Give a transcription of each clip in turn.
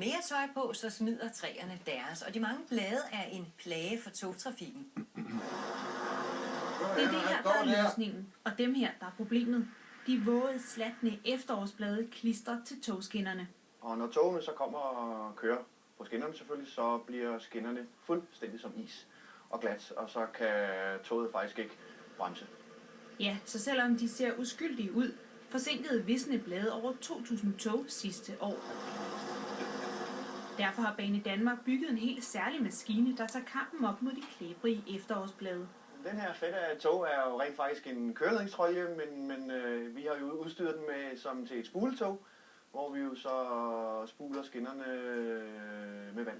mere tøj på, så smider træerne deres, og de mange blade er en plage for togtrafikken. Det er det her, der er løsningen, og dem her, der er problemet. De våde, slatne efterårsblade klistrer til togskinnerne. Og når togene så kommer og kører på skinnerne selvfølgelig, så bliver skinnerne fuldstændig som is og glat, og så kan toget faktisk ikke bremse. Ja, så selvom de ser uskyldige ud, forsinkede visne blade over 2.000 tog sidste år. Derfor har Banedanmark bygget en helt særlig maskine, der tager kampen op mod de klæbrige efterårsblade. Den her fedte af tog er jo rent faktisk en køreledningstrolje, men vi har jo udstyret den med som til et spuletog, hvor vi jo så spuler skinnerne med vand.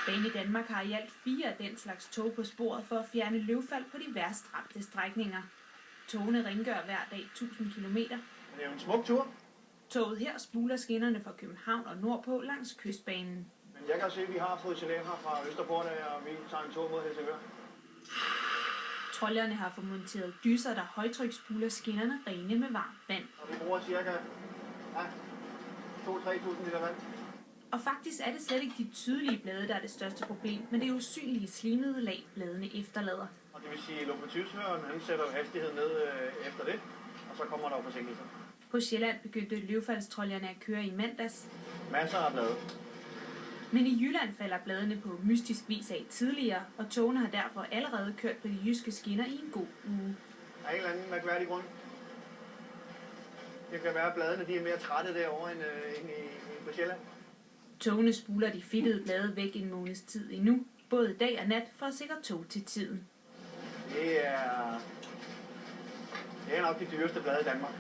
Banedanmark har i alt 4 af den slags tog på sporet for at fjerne løvfald på de værst ramte strækninger. Togene rengør hver dag 1000 km. Det er jo en smuk tur. Toget her spuler skinnerne fra København og nordpå langs kystbanen. Men jeg kan se, at vi har fået signal her fra Østerport, og vi tager en tur mod Helsingør. Trolderne har formonteret dyser, der højtryksspuler skinnerne rene med varmt vand. Og vi bruger cirka 2-3.000 liter vand. Og faktisk er det slet ikke de tydelige blade, der er det største problem, men det er usynlige slimede lag, bladene efterlader. Og det vil sige, at lokomotivføreren han sætter hastigheden ned efter det, og så kommer der jo forsinkelser. På Sjælland begyndte løvfaldstrolljerne at køre i mandags. Masser af blade. Men i Jylland falder bladene på mystisk vis af tidligere, og togene har derfor allerede kørt på de jyske skinner i en god uge. Der er en eller anden mærkværdig grund. Det kan være, at bladene de er mere trætte derovre end på Sjælland. Togene spuler de fedtede blade væk en måneds tid endnu, både dag og nat, for at sikre tog til tiden. Det er nok de dyreste blade i Danmark.